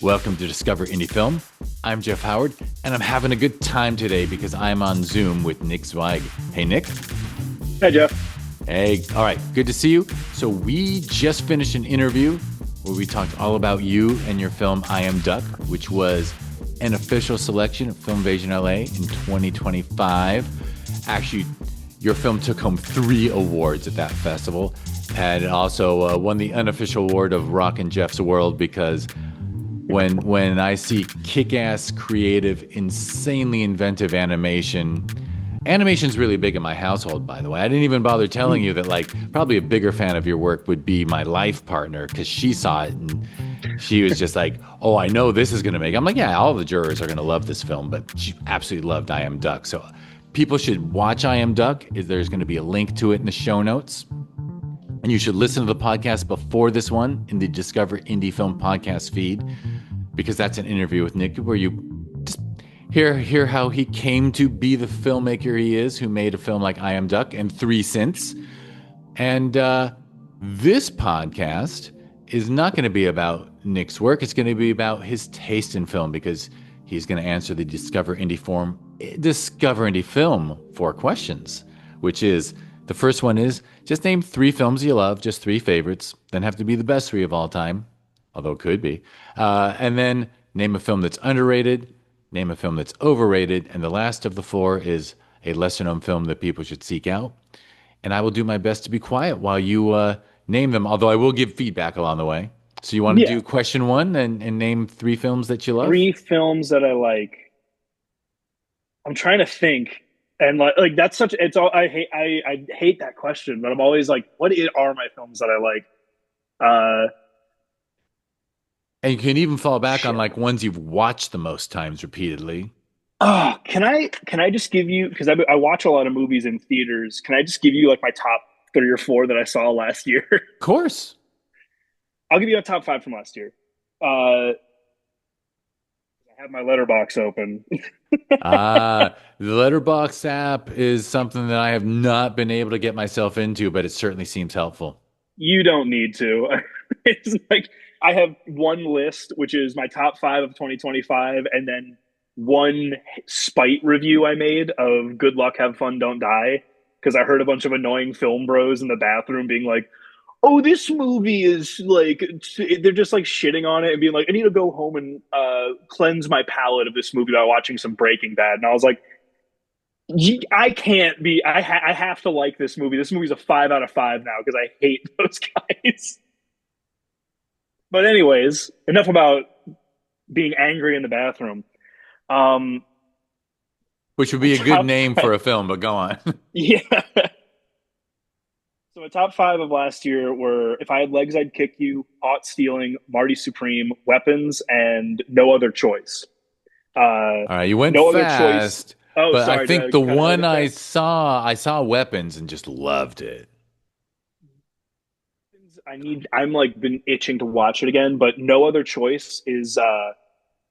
Welcome to Discover Indie Film. I'm Jeff Howard, and I'm having a good time today because I'm on Zoom with Nick Zweig. Hey, Nick. Hey, Jeff. Hey, all right, good to see you. So we just finished an interview where we talked all about you and your film I Am Duck, which was an official selection of Filmmakers LA in 2025. Actually, your film took home 3 awards at that festival, and it also won the unofficial award of Rock and Jeff's World because when I see kick-ass, creative, insanely inventive animation's really big in my household, by the way. I didn't even bother telling you that, like, probably a bigger fan of your work would be my life partner because she saw it and she was just like, oh, I know this is going to make... I'm like, yeah, all the jurors are going to love this film, but she absolutely loved I Am Duck. So people should watch I Am Duck. There's going to be a link to it in the show notes. And you should listen to the podcast before this one in the Discover Indie Film podcast feed, because that's an interview with Nick where you just hear how he came to be the filmmaker he is, who made a film like I Am Duck and 3 since. And this podcast is not going to be about Nick's work. It's going to be about his taste in film, because he's going to answer the Discover Indie Film 4 questions, which is... The first one is, just name 3 films you love, just 3 favorites. Then have to be the best 3 of all time, although it could be. And then name a film that's underrated, name a film that's overrated, and the last of the 4 is a lesser-known film that people should seek out. And I will do my best to be quiet while you name them, although I will give feedback along the way. So you want to do question 1 and name 3 films that you love? 3 films that I like. I'm trying to think. And like that's such it's all I hate that question, but I'm always like, are my films that I like? And you can even fall back Shit. on like ones you've watched the most times repeatedly. Oh, can I just give you, because I watch a lot of movies in theaters. Can I just give you like my top 3 or 4 that I saw last year? Of course. I'll give you a top 5 from last year. I have my letterbox open. The Letterboxd app is something that I have not been able to get myself into, but it certainly seems helpful. You don't need to. It's like I have one list, which is my top 5 of 2025, and then one spite review I made of Good Luck, Have Fun, Don't Die, because I heard a bunch of annoying film bros in the bathroom being like, oh, this movie is like, they're just like shitting on it and being like, I need to go home and cleanse my palate of this movie by watching some Breaking Bad. And I was like, I can't be, I have to like this movie. This movie's a 5 out of 5 now because I hate those guys. But anyways, enough about being angry in the bathroom. Which would be a good name for a film, but go on. Yeah. So my top 5 of last year were If I Had Legs, I'd Kick You, Caught Stealing, Marty Supreme, Weapons, and No Other Choice. All right, you went No Other Choice. fast, Oh, but I sorry. think the one I saw Weapons and just loved it. I'm like been itching to watch it again, but No Other Choice is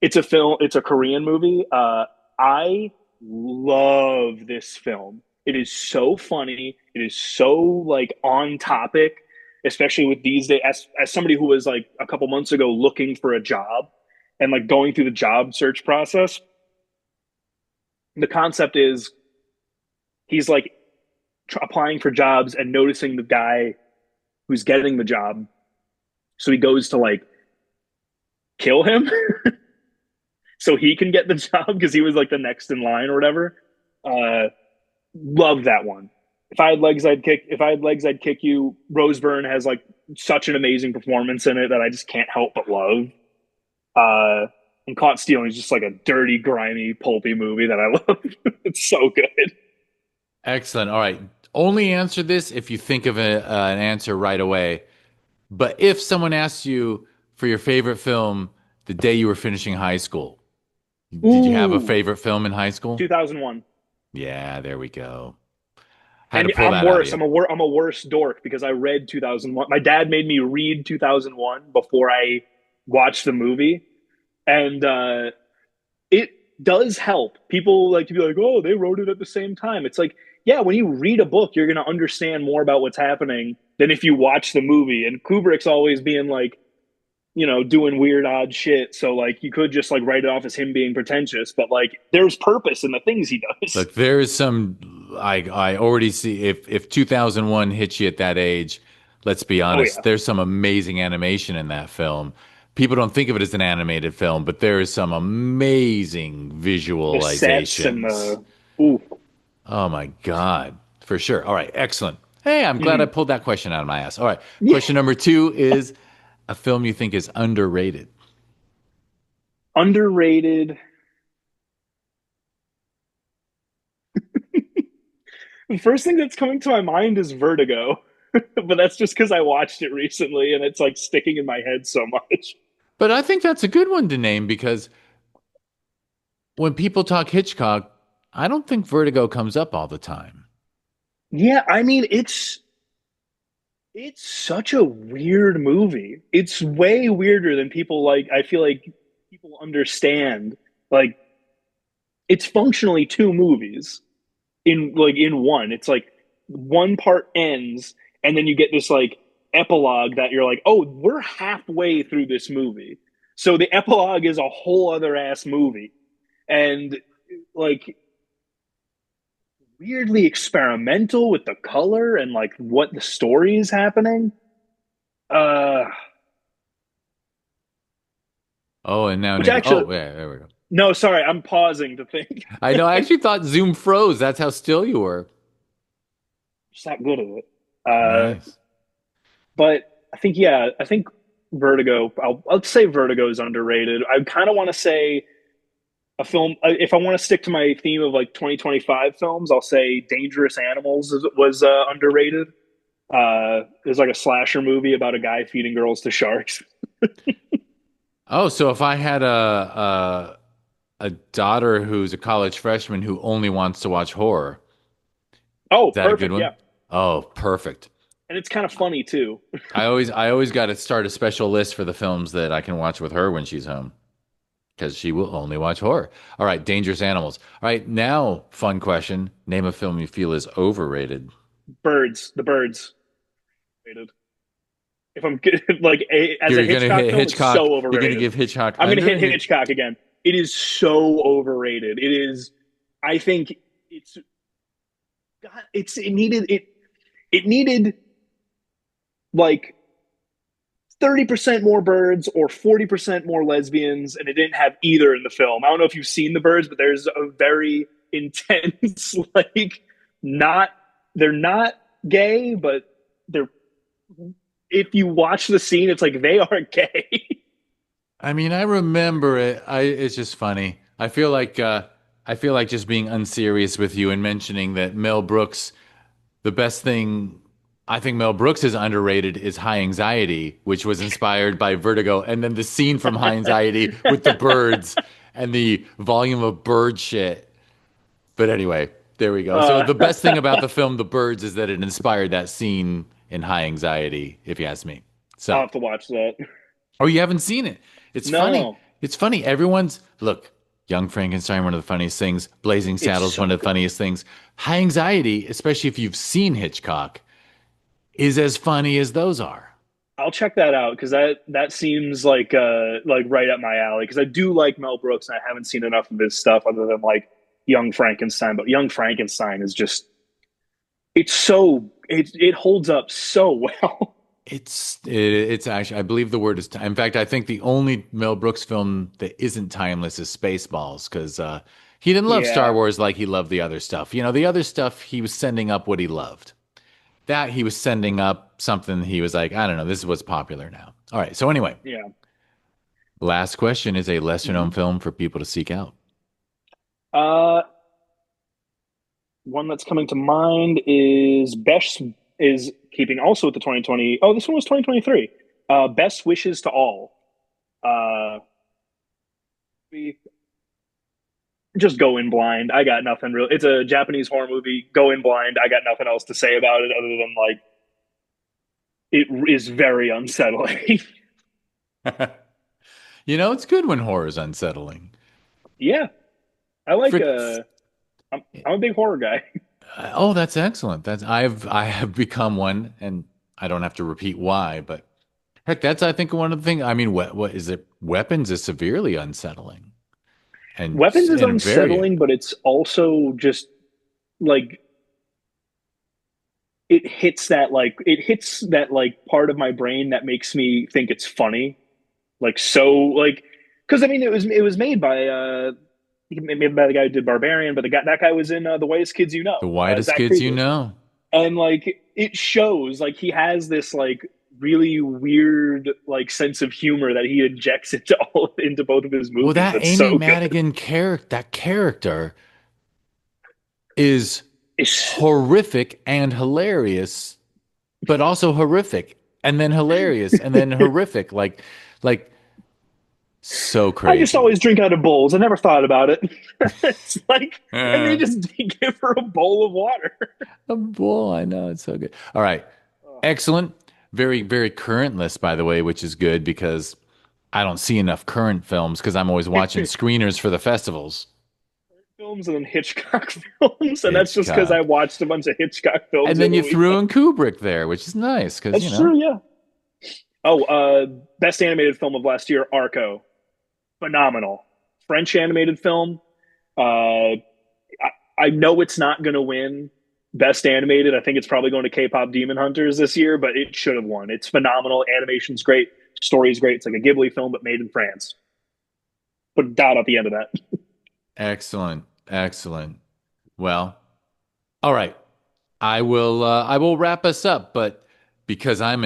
it's a film, it's a Korean movie. I love this film. It is so funny. It is so like on topic, especially with these days. As somebody who was like a couple months ago looking for a job and like going through the job search process, the concept is he's like applying for jobs and noticing the guy who's getting the job. So he goes to like kill him so he can get the job because he was like the next in line or whatever. Love that one. If I had legs, I'd kick. If I had legs, I'd kick you. Rose Byrne has like such an amazing performance in it that I just can't help but love. And Caught Stealing is just like a dirty, grimy, pulpy movie that I love. It's so good. Excellent. All right. Only answer this if you think of an answer right away. But if someone asks you for your favorite film the day you were finishing high school, did you have a Ooh, favorite film in high school? 2001. Yeah, there we go. Had to And pull I'm that out of worse. you. I'm a worse dork because I read 2001. My dad made me read 2001 before I watched the movie, and it does help. People like to be like, "Oh, they wrote it at the same time." It's like, yeah, when you read a book, you're going to understand more about what's happening than if you watch the movie. And Kubrick's always being like, doing weird, odd shit. So like you could just like write it off as him being pretentious, but like there's purpose in the things he does. Look, there is some I already see if 2001 hits you at that age, let's be Oh honest, yeah, there's some amazing animation in that film. People don't think of it as an animated film, but there is some amazing the sets and visualizations. the ooh. Oh my God, for sure. All right, excellent. Hey, I'm glad I Mhm. pulled that question out of my ass. All right, Yeah, question number two is a film you think is underrated. underrated. The first thing that's coming to my mind is Vertigo, but that's just because I watched it recently and it's like sticking in my head so much. But I think that's a good one to name because when people talk Hitchcock, I don't think Vertigo comes up all the time. Yeah, I mean it's such a weird movie. It's way weirder than people like. I feel like people understand. Like it's functionally two movies in one. It's like one part ends and then you get this like epilogue that you're like, "Oh, we're halfway through this movie." So the epilogue is a whole other ass movie. And like weirdly experimental with the color and like what the story is happening. Uh Oh, and now which Nick. actually Oh, yeah, there we go. no, sorry, I'm pausing to think. I know. I actually thought Zoom froze. That's how still you were. Just not good at it. Uh Nice. but I think yeah, I think Vertigo. I'll say Vertigo is underrated. I kind of want to say a film. If I want to stick to my theme of like 2025 films, I'll say Dangerous Animals was underrated. It was like a slasher movie about a guy feeding girls to sharks. Oh, so if I had a daughter who's a college freshman who only wants to watch horror, Oh, is that a good perfect. one? Yeah, Oh, perfect. and it's kind of funny too. I always got to start a special list for the films that I can watch with her when she's home because she will only watch horror. All right, Dangerous Animals. All right, now fun question. Name a film you feel is overrated. Birds, the birds. Rated. If I'm like as a You're gonna Hitchcock hit film, it's Hitchcock. so You're gonna overrated. give Hitchcock I'm gonna under. hit Hitchcock again. It is so overrated. It is. I think it's. God, it needed it. It needed like 30% more birds or 40% more lesbians, and it didn't have either in the film. I don't know if you've seen the birds, but there's a very intense like not they're not gay, but they're if you watch the scene, it's like they are gay. I mean, I remember it. It's just funny. I feel like just being unserious with you and mentioning that Mel Brooks, the best thing I think Mel Brooks is underrated is High Anxiety, which was inspired by Vertigo, and then the scene from High Anxiety with the birds and the volume of bird shit. But anyway, there we go. So uh, the best thing about the film The Birds is that it inspired that scene in High Anxiety, if you ask me. I'll So have to watch that. oh, you haven't seen it. It's funny. No, It's funny. Everyone's look, Young Frankenstein, one of the funniest things. Blazing it's Saddles, one so of the good. funniest things. High Anxiety, especially if you've seen Hitchcock, is as funny as those are. I'll check that out because that seems like right up my alley. Because I do like Mel Brooks, and I haven't seen enough of his stuff other than like Young Frankenstein. But Young Frankenstein is just it holds up so well. It's actually I believe the word is in fact I think the only Mel Brooks film that isn't timeless is Spaceballs because he didn't love Star Yeah, Wars like he loved the other stuff. You know, the other stuff he was sending up what he loved. That he was sending up something he was like, I don't know, this is what's popular now. All right. So anyway, yeah. last question is a lesser known Mhm. film for people to seek out. Uh, one that's coming to mind is Best is keeping also with the 2020. Oh, this one was 2023. Best Wishes to All. Uh, we just go in blind. I got nothing real. It's a Japanese horror movie. Go in blind. I got nothing else to say about it other than like it is very unsettling. You know, it's good when horror is unsettling. Yeah, I like. Fritz, I'm a big horror guy. oh, that's excellent. I have become one, and I don't have to repeat why, but Heck, that's I think one of the things. I mean, what is it? Weapons is severely unsettling Weapons is and very. unsettling, but it's also just like it hits that part of my brain that makes me think it's funny. Because I mean it was made by the guy who did Barbarian, but that guy was in The Whitest Kids You Know, The whitest Zach kids you Cooper. know. And like it shows like he has this like really weird like sense of humor that he injects into both of his Well, movies. that That's Amy so good. Madigan character is It's horrific and hilarious, but also horrific and then hilarious and then horrific. Like so I just crazy. always drink out of bowls. I never thought about it. It's like, and they Uh, just give her a bowl of water. a bull. I know it's so good. All right. Excellent. Very, very current list, by the way, which is good because I don't see enough current films because I'm always watching screeners for the festivals. Films and then Hitchcock films, and that's just because I Hitchcock. watched a bunch of Hitchcock films And the then other you weekend. threw in Kubrick there, which is nice because, That's true, yeah. Oh, best animated film of last year, Arco, phenomenal. French animated film. I, I know it's not going to win best animated. I think it's probably going to K-pop Demon Hunters this year, but it should have won. It's phenomenal. Animation's great. Story's great. It's like a Ghibli film, but made in France. Put a dot at the end of that. excellent. Excellent. Well, all right. I will wrap us up, but because I'm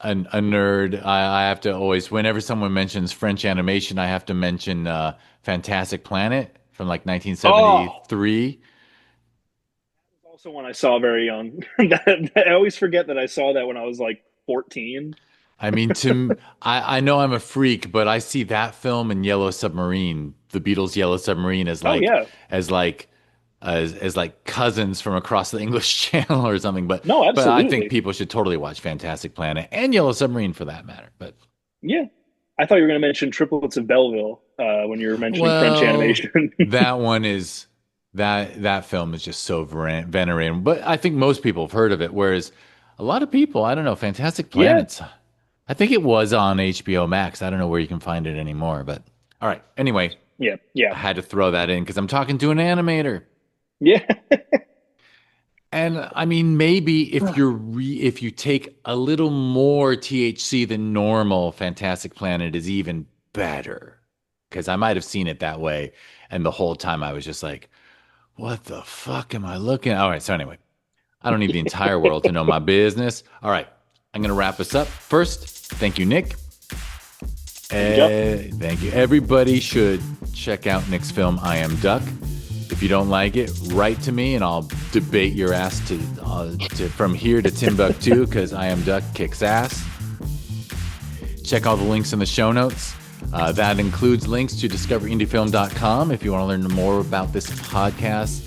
a nerd, I have to always whenever someone mentions French animation, I have to mention Fantastic Planet from like Oh, 1973. also one I saw very young. I always forget that I saw that when I was like 14. I mean, I know I'm a freak, but I see that film and Yellow Submarine, the Beatles' Yellow Submarine, Oh yeah. as like as like cousins from across the English Channel or something. No, But I think absolutely. people should totally watch Fantastic Planet and Yellow Submarine for that matter. But Yeah. I thought you were going to mention Triplets of Belleville when you were mentioning French well, animation. that one is that film is just so venerated. But I think most people have heard of it, whereas a lot of people, I don't know, Fantastic Yeah. Planets. I think it was on HBO Max. I don't know where you can find it anymore, but all right. Anyway, Yeah. I Yeah. had to throw that in because I'm talking to an animator. Yeah. And I mean, maybe if you take a little more THC than normal, Fantastic Planet is even better. Because I might have seen it that way, and the whole time I was just like, "What the fuck am I looking at?" All right, so anyway, I don't need the entire world to know my business. All right, I'm gonna wrap us up. First, thank you, Nick. Thank you, Jeff. Thank you. Everybody should check out Nick's film, I Am Duck. If you don't like it, write to me and I'll debate your ass to from here to Timbuktu because I Am Duck kicks ass. Check all the links in the show notes. That includes links to discoverindiefilm.com if you want to learn more about this podcast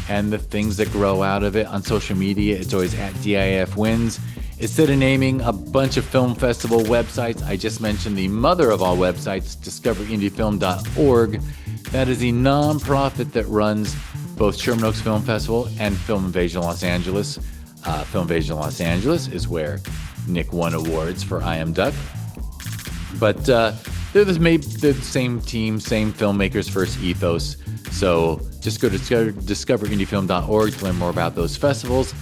and the things that grow out of it. On social media, it's always at DIF Wins. Instead of naming a bunch of film festival websites, I just mentioned the mother of all websites, discoverindiefilm.org. That is a nonprofit that runs both Sherman Oaks Film Festival and Film Invasion Los Angeles. Film Invasion Los Angeles is where Nick won awards for I Am Duck. But they're the same team, same filmmakers, first ethos. So just go to discoverindiefilm.org to learn more about those festivals.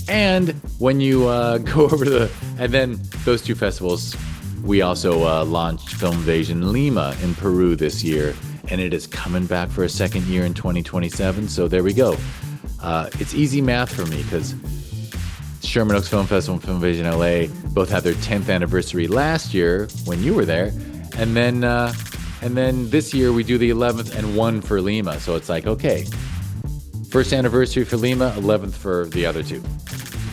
And when you go over and then those two festivals, we also launched Film Invasion Lima in Peru this year, and it is coming back for a second year in 2027. So there we go. It's easy math for me because Sherman Oaks Film Festival and Film Invasion LA both had their 10th anniversary last year when you were there, and then this year we do the 11th and one for Lima. So it's like, okay, first anniversary for Lima, 11th for the other two.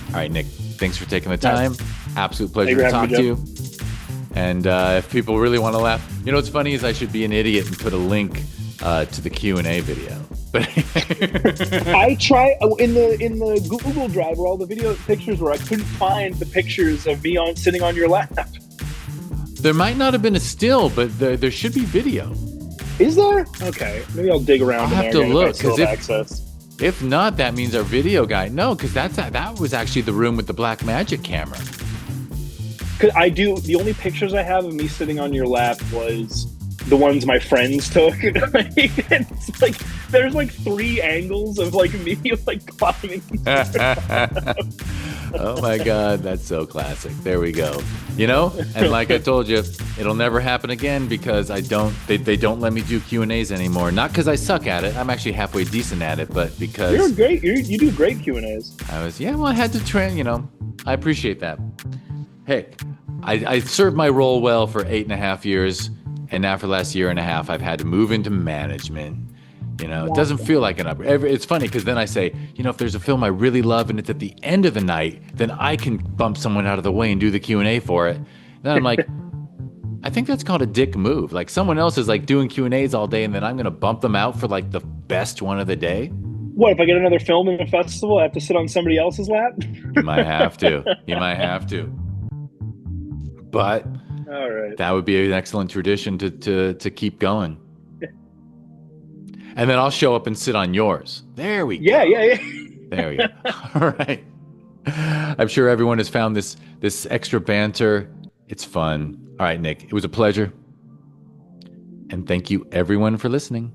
All right, Nick, thanks for taking the time. Absolute pleasure to talk to you. And if people really want to laugh, you know what's funny is I should be an idiot and put a link to the Q&A video. But I try in the Google Drive where all the video pictures were. I couldn't find the pictures of me sitting on your lap. there might not have been a still, but there should be video. Is there? Okay, maybe I'll dig around. I'll have to look because access. If not, that means our video guy. No, because that was actually the room with the black magic camera. 'Cause I do. The only pictures I have of me sitting on your lap was the ones my friends took. Like, it's like there's like 3 angles of like me like climbing. Oh my God, that's so classic. There we go. You know, and like I told you, it'll never happen again because they don't let me do Q&As anymore. Not because I suck at it. I'm actually halfway decent at it, but because You're great. You do great Q&As. I had to train, you know. I appreciate that. Heck, I served my role well for 8.5 years, and now for the last year and a half, I've had to move into management. You know, it doesn't feel like an upgrade. It's funny because then I say, you know, if there's a film I really love and it's at the end of the night, then I can bump someone out of the way and do the Q&A for it. Then I'm like, I think that's called a dick move. Like someone else is like doing Q&As all day, and then I'm going to bump them out for like the best one of the day. What if I get another film in a festival? I have to sit on somebody else's lap. You might have to. You might have to. But All right. that would be an excellent tradition to keep going. And then I'll show up and sit on yours. There we go. Yeah. There we go. All right. I'm sure everyone has found this extra banter. It's fun. All right, Nick, it was a pleasure. And thank you everyone for listening.